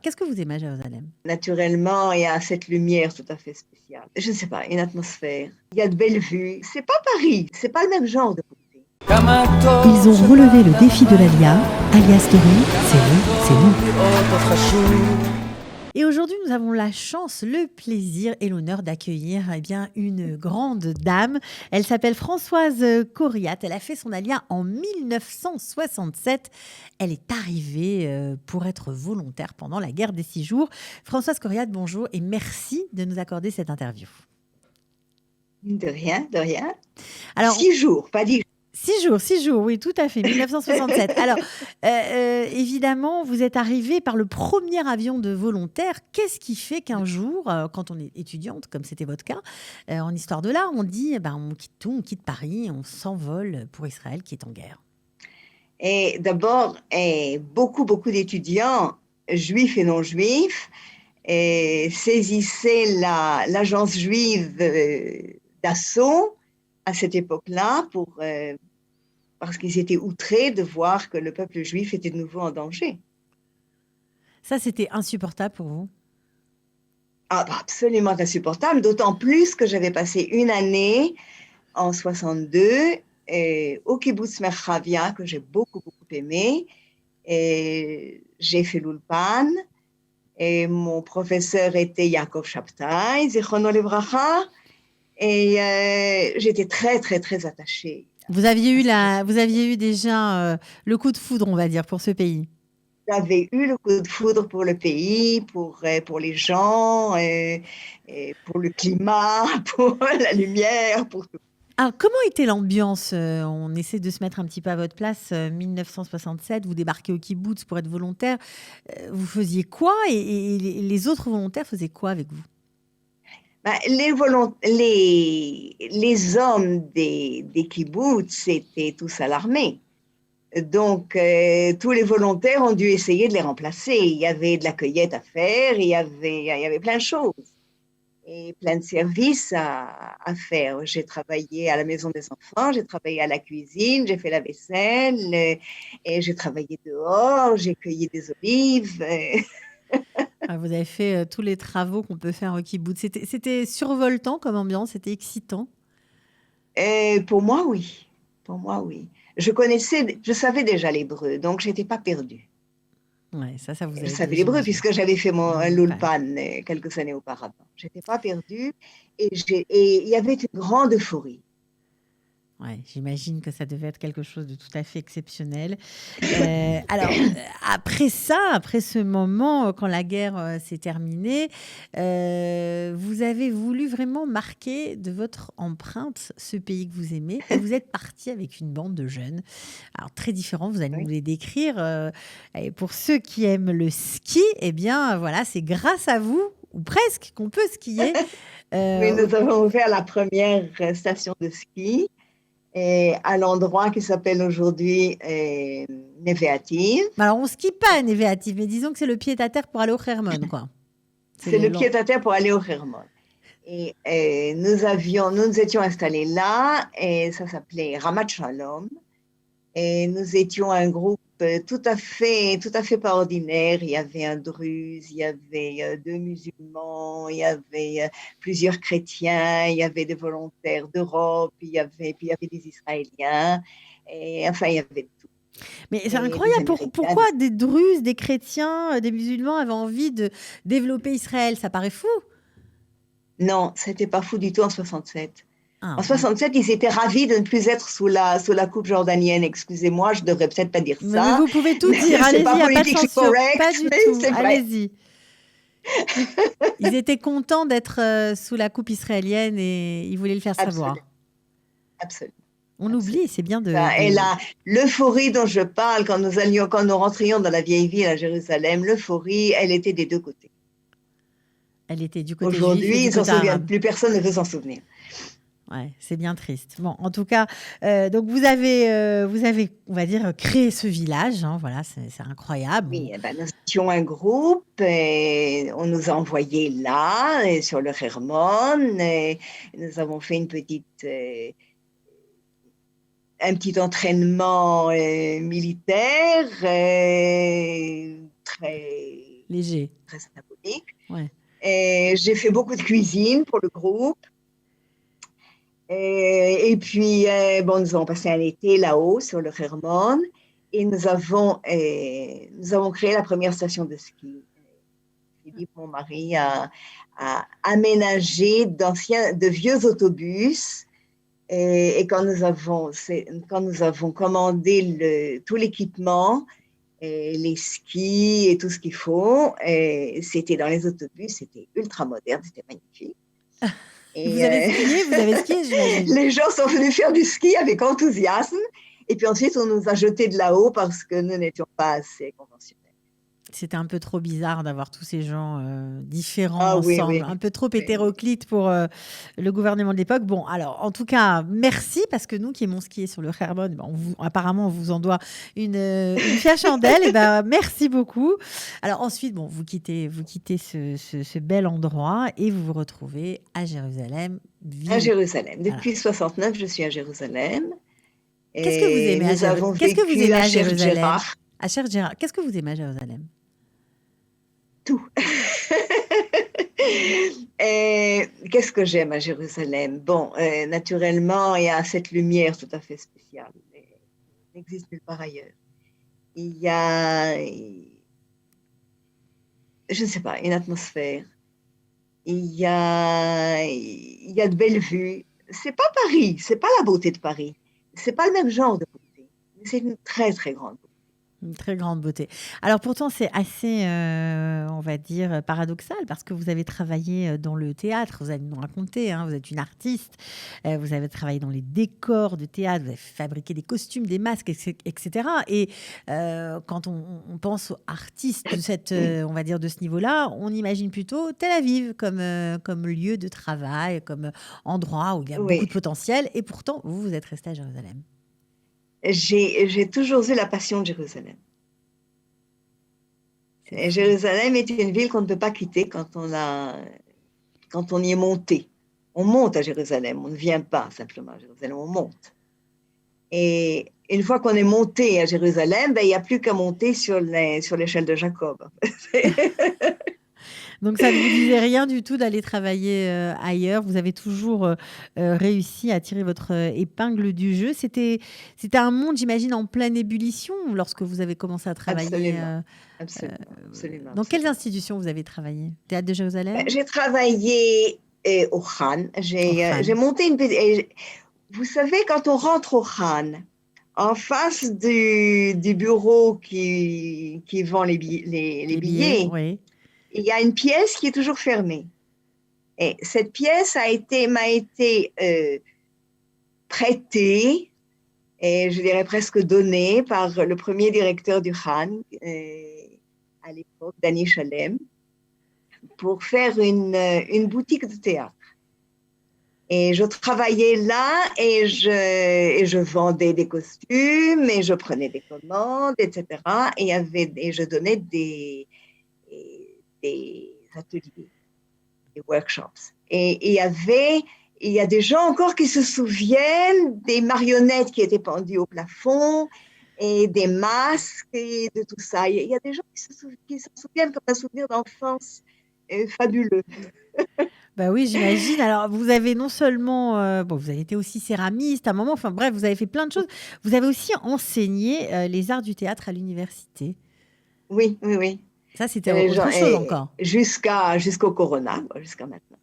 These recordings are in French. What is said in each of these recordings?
Qu'est-ce que vous aimez à Jérusalem? Naturellement, il y a cette lumière tout à fait spéciale. Je ne sais pas, une atmosphère. Il y a de belles vues. C'est pas Paris, c'est pas le même genre de beauté. Ils ont relevé le défi de l'Alia. Alia Story, c'est nous. Et aujourd'hui, nous avons la chance, le plaisir et l'honneur d'accueillir une grande dame. Elle s'appelle Françoise Coriat. Elle a fait son alia en 1967. Elle est arrivée pour être volontaire pendant la guerre des 6 jours. Françoise Coriat, bonjour et merci de nous accorder cette interview. De rien, de rien. Alors, 6 jours, pas 10 jours. 6 jours, oui, tout à fait, 1967. Alors, évidemment, vous êtes arrivée par le premier avion de volontaires. Qu'est-ce qui fait qu'un jour, quand on est étudiante, comme c'était votre cas, en histoire de l'art, on dit, on quitte tout, on quitte Paris, on s'envole pour Israël qui est en guerre? Et d'abord, beaucoup d'étudiants, juifs et non juifs, saisissaient l'agence juive d'assaut à cette époque-là parce qu'ils étaient outrés de voir que le peuple juif était de nouveau en danger. Ça, c'était insupportable pour vous? Absolument insupportable, d'autant plus que j'avais passé une année en 62 au kibbutz Merchavia, que j'ai beaucoup aimé. Et j'ai fait l'Ulpan. Et mon professeur était Yaakov Shabtai, Zichrono Livracha. Et j'étais très attachée. Vous aviez eu déjà le coup de foudre, on va dire, pour ce pays. J'avais eu le coup de foudre pour le pays, pour les gens, pour le climat, pour la lumière, pour tout. Alors, comment était l'ambiance? On essaie de se mettre un petit peu à votre place. 1967, vous débarquez au kibbutz pour être volontaire. Vous faisiez quoi et les autres volontaires faisaient quoi avec vous? Les hommes des kibbutz étaient tous à l'armée. Donc, tous les volontaires ont dû essayer de les remplacer. Il y avait de la cueillette à faire, il y avait plein de choses et plein de services à faire. J'ai travaillé à la maison des enfants, j'ai travaillé à la cuisine, j'ai fait la vaisselle, et j'ai travaillé dehors, j'ai cueilli des olives. Vous avez fait tous les travaux qu'on peut faire au kibbutz. C'était survoltant comme ambiance, c'était excitant. Pour moi, oui. Pour moi, oui. Je savais déjà l'hébreu, donc je n'étais pas perdue. Ouais, ça vous a Je aidé, savais l'hébreu j'imagine. puisque j'avais fait mon l'Ulpan quelques années auparavant. Je n'étais pas perdue et il y avait une grande euphorie. Ouais, j'imagine que ça devait être quelque chose de tout à fait exceptionnel. Alors, après ce moment, quand la guerre s'est terminée, vous avez voulu vraiment marquer de votre empreinte ce pays que vous aimez. Et vous êtes parti avec une bande de jeunes. Alors, très différents, vous allez Oui. nous les décrire. Et pour ceux qui aiment le ski, eh bien, voilà, c'est grâce à vous, ou presque, qu'on peut skier. Oui, nous avons ouvert la première station de ski à l'endroit qui s'appelle aujourd'hui Neve Ativ. Alors, on skie pas à Neve Ativ, mais disons que c'est le pied-à-terre pour aller au Hermon, quoi. C'est le pied-à-terre pour aller au Hermon. Et nous étions installés là, et ça s'appelait Ramat Shalom. Et nous étions un groupe tout à fait pas ordinaire. Il y avait un druze, il y avait 2 musulmans, il y avait plusieurs chrétiens, il y avait des volontaires d'Europe, puis il y avait des Israéliens, et enfin, il y avait tout. Mais c'est incroyable. Pourquoi des druzes, des chrétiens, des musulmans avaient envie de développer Israël? Ça paraît fou. Non, c'était pas fou du tout en 67. Ah, En 67, ils étaient ravis de ne plus être sous la coupe jordanienne. Excusez-moi, je devrais peut-être pas dire mais ça. vous pouvez tout dire. C'est Allez-y, pas il n'y a pas de politiquement censure. correct, Pas du mais tout. c'est vrai. Allez-y. Ils étaient contents d'être sous la coupe israélienne et ils voulaient le faire savoir. Absolument. On oublie, c'est bien de... Et là, l'euphorie dont je parle, quand nous rentrions dans la vieille ville à Jérusalem, l'euphorie, elle était des deux côtés. Elle était du côté juif et Aujourd'hui, du ils s'en côté souviennent, arabe. plus personne ne veut s'en souvenir. Ouais, c'est bien triste. Bon, en tout cas, donc vous avez, on va dire, créé ce village. Hein, voilà, c'est incroyable. Oui, nous étions un groupe, et on nous a envoyés là, sur le Hermon, et nous avons fait un petit entraînement militaire très Léger. très symbolique. Ouais. Et j'ai fait beaucoup de cuisine pour le groupe. Et puis, nous avons passé un été là-haut, sur le Hermon, et nous avons créé la première station de ski. Philippe, mon mari, a aménagé de vieux autobus. Et quand nous avons commandé tout l'équipement, et les skis et tout ce qu'il faut, et c'était dans les autobus, c'était ultra moderne, c'était magnifique. Et vous avez skié, j'imagine. Les gens sont venus faire du ski avec enthousiasme. Et puis ensuite, on nous a jetés de là-haut parce que nous n'étions pas assez conventionnels. C'était un peu trop bizarre d'avoir tous ces gens différents oui, ensemble, oui, un peu trop hétéroclite pour le gouvernement de l'époque. Bon, alors, en tout cas, merci, parce que nous qui aimons skier sur le Hermon, apparemment, on vous en doit une fière chandelle. Et merci beaucoup. Alors ensuite, vous quittez ce bel endroit et vous vous retrouvez à Jérusalem. À Jérusalem. Depuis 1969, je suis à Jérusalem. Qu'est-ce que vous aimez à Jérusalem? Qu'est-ce que vous aimez à Jérusalem? À Cher Gérard, qu'est-ce que vous aimez à Jérusalem? Tout. Qu'est-ce que j'aime à Jérusalem? Bon, naturellement, il y a cette lumière tout à fait spéciale. Elle n'existe nulle part ailleurs. Il y a, je ne sais pas, une atmosphère. Il y a de belles vues. C'est pas Paris, c'est pas la beauté de Paris. C'est pas le même genre de beauté. Mais c'est une très, très grande beauté. Une très grande beauté. Alors pourtant, c'est assez, on va dire, paradoxal, parce que vous avez travaillé dans le théâtre, vous allez nous raconter, hein, vous êtes une artiste, vous avez travaillé dans les décors de théâtre, vous avez fabriqué des costumes, des masques, etc. Et quand on pense aux artistes de on va dire, de ce niveau-là, on imagine plutôt Tel Aviv comme lieu de travail, comme endroit où il y a beaucoup de potentiel. Et pourtant, vous êtes resté à Jérusalem. J'ai toujours eu la passion de Jérusalem. Et Jérusalem est une ville qu'on ne peut pas quitter quand on y est monté. On monte à Jérusalem, on ne vient pas simplement à Jérusalem, on monte. Et une fois qu'on est monté à Jérusalem, il n'y a plus qu'à monter sur l'échelle de Jacob. Donc, ça ne vous disait rien du tout d'aller travailler ailleurs. Vous avez toujours réussi à tirer votre épingle du jeu. C'était un monde, j'imagine, en pleine ébullition lorsque vous avez commencé à travailler. Absolument. Dans quelles institutions vous avez travaillé? Théâtre de Jérusalem? J'ai travaillé au Khan. J'ai monté une petite... Vous savez, quand on rentre au Khan, en face du bureau qui vend les billets, oui. Il y a une pièce qui est toujours fermée. Et cette pièce m'a été prêtée, et je dirais presque donnée, par le premier directeur du Khan, à l'époque, Danny Shalem, pour faire une boutique de théâtre. Et je travaillais là, et je vendais des costumes, et je prenais des commandes, etc. Et je donnais des ateliers, des workshops. Et il y a des gens encore qui se souviennent des marionnettes qui étaient pendues au plafond et des masques et de tout ça. Il y a des gens qui se souviennent comme un souvenir d'enfance fabuleux. Oui, j'imagine. Alors, vous avez non seulement... vous avez été aussi céramiste à un moment. Enfin, bref, vous avez fait plein de choses. Vous avez aussi enseigné les arts du théâtre à l'université. Oui. Ça, c'était autre chose encore. Jusqu'au Corona, jusqu'à maintenant.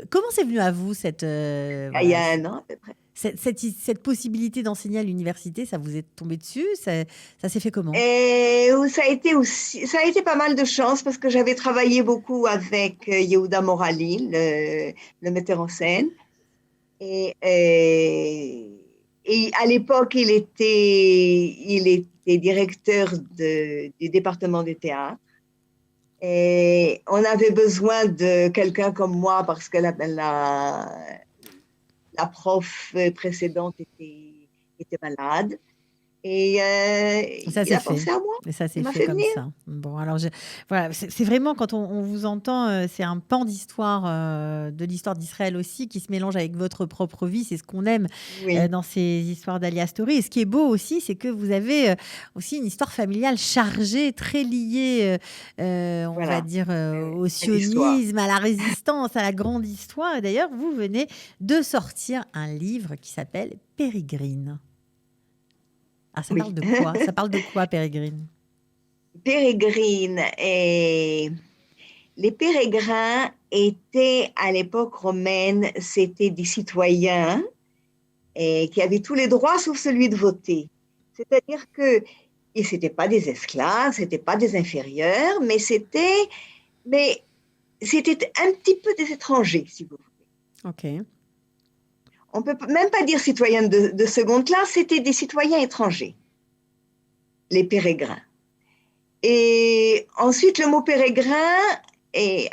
Comment c'est venu à vous cette... Il y a un an à peu près. Cette possibilité d'enseigner à l'université, ça vous est tombé dessus? Ça s'est fait comment? Ça a été pas mal de chance parce que j'avais travaillé beaucoup avec Yehuda Morali, le metteur en scène. Et à l'époque, il était directeur du département du théâtre. Et on avait besoin de quelqu'un comme moi parce que la prof précédente était malade. Et Ça il s'est a fait. pensé à moi. Et ça Il s'est m'a fait fait comme venir. ça. Bon, alors, voilà, c'est vraiment quand on vous entend, c'est un pan d'histoire, de l'histoire d'Israël aussi, qui se mélange avec votre propre vie. C'est ce qu'on aime Oui, dans ces histoires d'Alias Story. Et ce qui est beau aussi, c'est que vous avez aussi une histoire familiale chargée, très liée, on va voilà, dire, au à l'histoire. sionisme, à la résistance, à la grande histoire. Et d'ailleurs, vous venez de sortir un livre qui s'appelle Pérégrine. Ah, ça Oui. parle de quoi? Ça parle de quoi, Pérégrine? Pérégrine. Et les pérégrins étaient, à l'époque romaine, c'était des citoyens et qui avaient tous les droits sauf celui de voter. C'est-à-dire que ce n'étaient pas des esclaves, ce n'étaient pas des inférieurs, mais c'était un petit peu des étrangers, si vous voulez. Ok. On ne peut même pas dire citoyens de seconde classe, c'était des citoyens étrangers, les pérégrins. Et ensuite, le mot pérégrin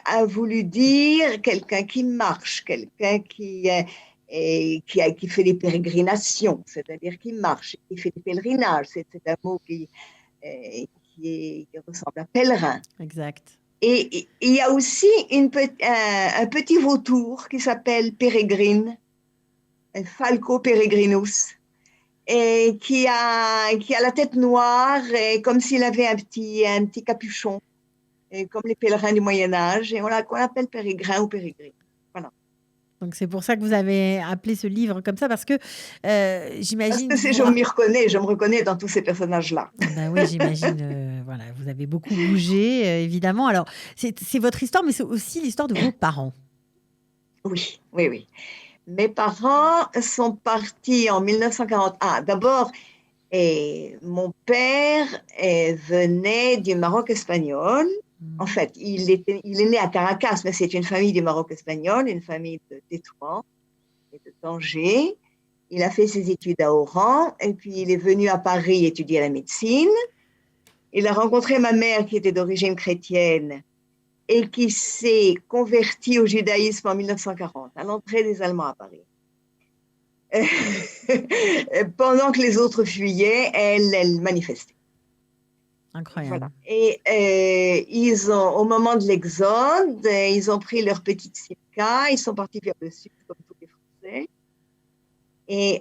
a voulu dire quelqu'un qui marche, quelqu'un qui fait des pérégrinations, c'est-à-dire qui marche, qui fait des pèlerinages. C'est un mot qui ressemble à pèlerin. Exact. Et il y a aussi un petit vautour qui s'appelle pérégrine, Falco peregrinus, et qui a la tête noire, et comme s'il avait un petit capuchon, et comme les pèlerins du Moyen-Âge, et qu'on appelle pérégrin ou pérégrine. Voilà. Donc c'est pour ça que vous avez appelé ce livre comme ça, parce que Parce j'imagine que vous... je me reconnais dans tous ces personnages-là. Ben oui, j'imagine. Voilà, vous avez beaucoup bougé, évidemment. Alors, c'est votre histoire, mais c'est aussi l'histoire de vos parents. Oui, oui, oui. Mes parents sont partis en 1940. Ah, d'abord, mon père venait du Maroc espagnol. En fait, il est né à Caracas, mais c'est une famille du Maroc espagnol, une famille de Tétouan et de Tanger. Il a fait ses études à Oran, et puis il est venu à Paris étudier la médecine. Il a rencontré ma mère qui était d'origine chrétienne et qui s'est convertie au judaïsme en 1940, à l'entrée des Allemands à Paris. Pendant que les autres fuyaient, elle manifestait. Incroyable. Voilà. Et au moment de l'exode, ils ont pris leur petite Simca, ils sont partis vers le sud, comme tous les Français. Et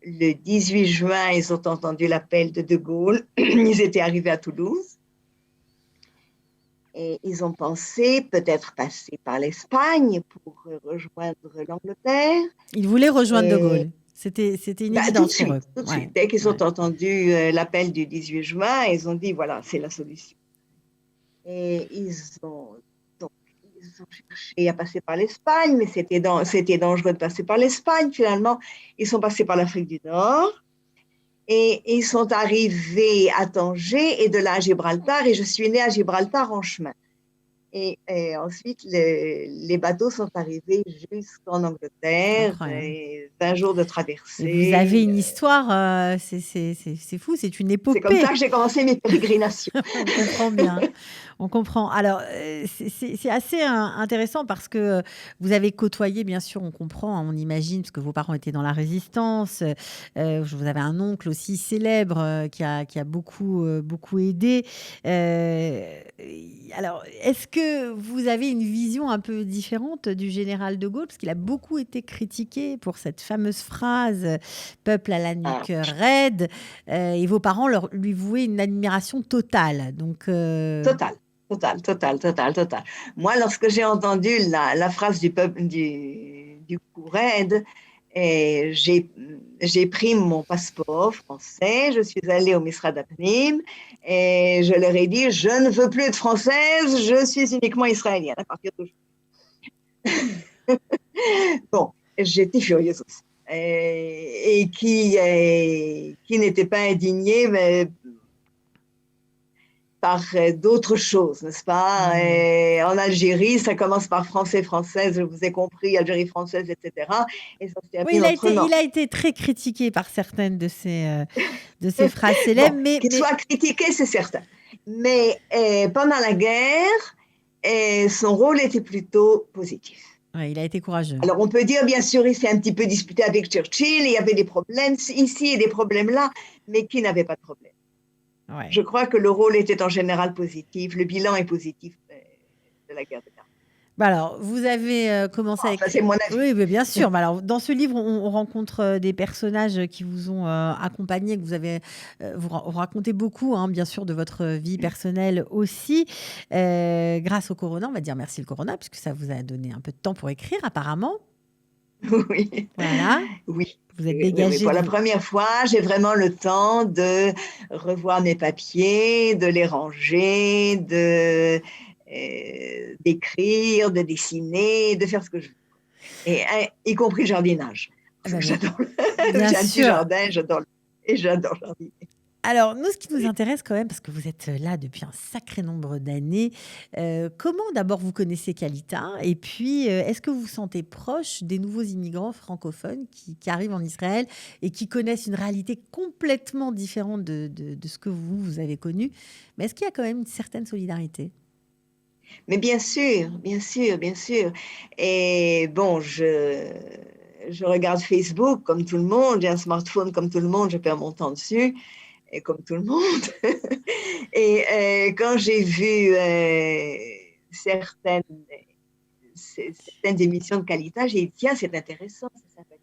le 18 juin, ils ont entendu l'appel de Gaulle. Ils étaient arrivés à Toulouse. Et ils ont pensé peut-être passer par l'Espagne pour rejoindre l'Angleterre. Ils voulaient rejoindre De Gaulle. C'était une évidence pour eux. Tout de suite. Dès qu'ils ont entendu l'appel du 18 juin, ils ont dit, voilà, c'est la solution. Et ils ont cherché à passer par l'Espagne, mais c'était dangereux de passer par l'Espagne. Finalement, ils sont passés par l'Afrique du Nord. Et ils sont arrivés à Tanger et de là à Gibraltar. Et je suis née à Gibraltar en chemin. Et ensuite, les bateaux sont arrivés jusqu'en Angleterre, 20 jours de traversée. Et vous avez une histoire, c'est fou, c'est une épopée. C'est comme ça que j'ai commencé mes pérégrinations. On comprend bien. On comprend. Alors, c'est assez intéressant parce que vous avez côtoyé, bien sûr, on comprend, on imagine, parce que vos parents étaient dans la résistance. Vous avez un oncle aussi célèbre qui a beaucoup aidé. Alors, est-ce que vous avez une vision un peu différente du général de Gaulle? Parce qu'il a beaucoup été critiqué pour cette fameuse phrase « Peuple à la nuque raide ». Et vos parents lui vouaient une admiration totale. Donc, Total. Moi, lorsque j'ai entendu la phrase du peuple du cou raide, j'ai pris mon passeport français, je suis allée au Misrad Apnim et je leur ai dit, je ne veux plus être française, je suis uniquement israélienne à partir d'aujourd'hui. Bon, j'étais furieuse aussi. Et qui n'était pas indignée, mais par d'autres choses, n'est-ce pas? Et en Algérie, ça commence par français, française, je vous ai compris, Algérie française, etc. Et ça se termine il a été très critiqué par certaines de ces phrases célèbres. Bon, qu'il soit critiqué, c'est certain. Mais pendant la guerre, son rôle était plutôt positif. Ouais, il a été courageux. Alors, on peut dire, bien sûr, il s'est un petit peu disputé avec Churchill, il y avait des problèmes ici et des problèmes là, mais qui n'avait pas de problème. Ouais. Je crois que le rôle était en général positif, le bilan est positif de la guerre de 40. Bah alors, vous avez commencé à écrire. C'est mon avis. Oui, mais bien sûr. Bah alors, dans ce livre, on rencontre des personnages qui vous ont accompagné, que vous avez. Vous racontez beaucoup, hein, bien sûr, de votre vie personnelle aussi. Grâce au Corona, on va dire merci le Corona, puisque ça vous a donné un peu de temps pour écrire, apparemment. Oui. Voilà. Oui. Vous êtes Oui, dégagé. pour la première fois, j'ai vraiment le temps de revoir mes papiers, de les ranger, d'écrire, de dessiner, de faire ce que je veux. Et y compris le jardinage. Bah, J'adore. Bien J'ai un petit sûr. jardin, j'adore jardiner. Alors, nous, ce qui nous intéresse quand même, parce que vous êtes là depuis un sacré nombre d'années, comment d'abord vous connaissez Kalita? Et puis, est-ce que vous vous sentez proche des nouveaux immigrants francophones qui arrivent en Israël et qui connaissent une réalité complètement différente de ce que vous avez connu? Mais est-ce qu'il y a quand même une certaine solidarité? Mais bien sûr, bien sûr, bien sûr. Et bon, je regarde Facebook comme tout le monde, j'ai un smartphone comme tout le monde, je perds mon temps dessus, et comme tout le monde. Et quand j'ai vu certaines émissions de Kalita, j'ai dit, tiens, c'est intéressant, c'est sympathique.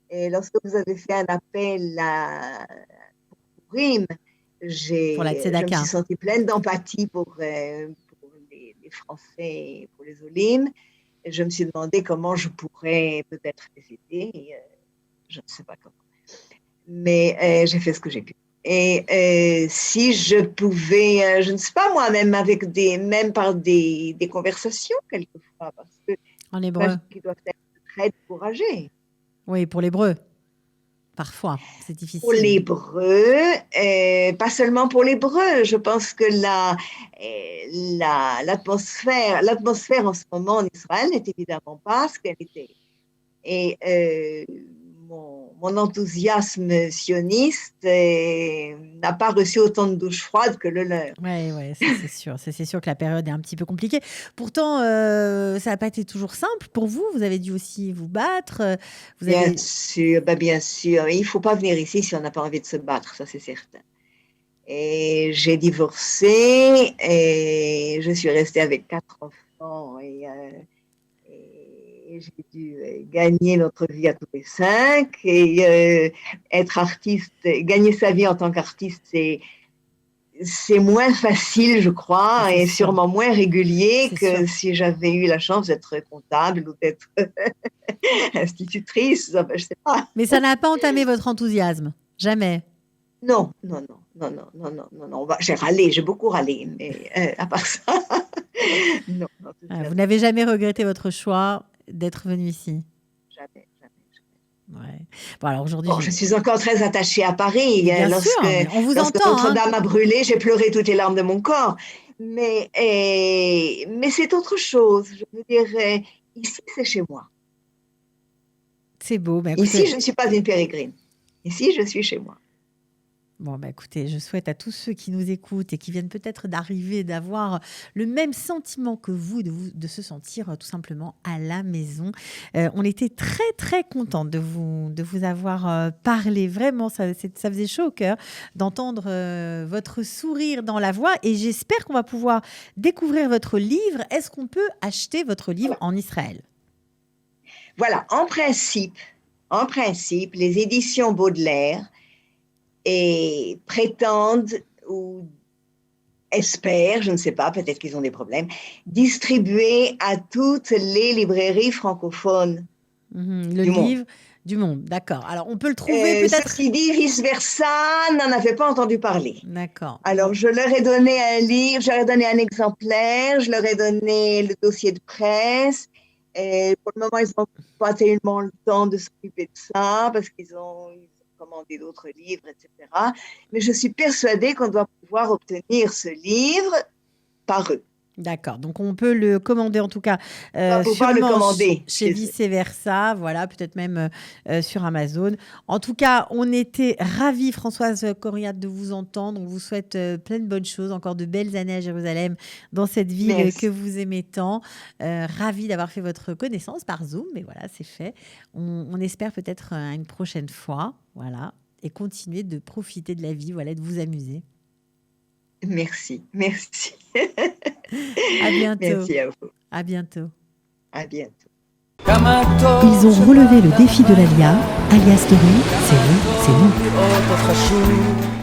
Et lorsque vous avez fait un appel pour Purim, Pour la je me Tzedaka. suis sentie pleine d'empathie pour les Français, pour les Olim. Et je me suis demandé comment je pourrais peut-être les aider. Et, je ne sais pas comment. Mais j'ai fait ce que j'ai pu. Et si je pouvais, je ne sais pas moi, même par des conversations quelquefois, parce que En hébreu. qui doivent être très découragés. Oui, pour l'hébreu. Parfois, c'est difficile. Pour l'hébreu, pas seulement pour l'hébreu, je pense que l'atmosphère en ce moment en Israël n'est évidemment pas ce qu'elle était. Et mon enthousiasme sioniste n'a pas reçu autant de douches froides que le leur. Oui, c'est sûr. C'est sûr que la période est un petit peu compliquée. Pourtant, ça n'a pas été toujours simple pour vous. Vous avez dû aussi vous battre. Bien sûr. Il ne faut pas venir ici si on n'a pas envie de se battre, ça c'est certain. Et j'ai divorcé et je suis restée avec 4 enfants et j'ai dû gagner notre vie à tous les 5 et être artiste, gagner sa vie en tant qu'artiste, c'est moins facile, je crois, et sûrement moins régulier que si j'avais eu la chance d'être comptable ou d'être institutrice, je ne sais pas. Mais ça n'a pas entamé votre enthousiasme? Jamais? Non. J'ai râlé, j'ai beaucoup râlé, mais à part ça, non. Vous n'avez jamais regretté votre choix d'être venu ici? Jamais. Ouais. Bon, alors aujourd'hui, je suis encore très attachée à Paris. Lorsque Notre-Dame a brûlé, j'ai pleuré toutes les larmes de mon corps. Mais c'est autre chose. Je veux dire, ici, c'est chez moi. C'est beau. Ici, je ne suis pas une pérégrine. Ici, je suis chez moi. Bon, écoutez, je souhaite à tous ceux qui nous écoutent et qui viennent peut-être d'arriver, d'avoir le même sentiment que vous, de se sentir tout simplement à la maison. On était très, très contente de vous avoir parlé. Vraiment, ça faisait chaud au cœur d'entendre votre sourire dans la voix. Et j'espère qu'on va pouvoir découvrir votre livre. Est-ce qu'on peut acheter votre livre en Israël? Voilà, en principe, les éditions Baudelaire et prétendent ou espèrent, je ne sais pas, peut-être qu'ils ont des problèmes, distribuer à toutes les librairies francophones le livre du monde, d'accord. Alors, on peut le trouver peut-être... Ceci dit, vice-versa, n'en avait pas entendu parler. D'accord. Alors, je leur ai donné un livre, je leur ai donné un exemplaire, je leur ai donné le dossier de presse. Et pour le moment, ils n'ont pas tellement le temps de s'occuper de ça parce qu'ils ont commandé d'autres livres, etc. Mais je suis persuadée qu'on doit pouvoir obtenir ce livre par eux. D'accord, donc on peut le commander en tout cas pouvoir le commander chez Vice Versa, voilà, peut-être même sur Amazon. En tout cas, on était ravis, Françoise Coriat, de vous entendre. On vous souhaite plein de bonnes choses, encore de belles années à Jérusalem, dans cette ville que vous aimez tant. Ravis d'avoir fait votre connaissance par Zoom, mais voilà, c'est fait. On espère peut-être une prochaine fois, voilà, et continuer de profiter de la vie, voilà, de vous amuser. Merci. À bientôt. Merci à vous. À bientôt. À bientôt. Ils ont relevé le défi de l'Alia. Alia Story, c'est vous, c'est nous.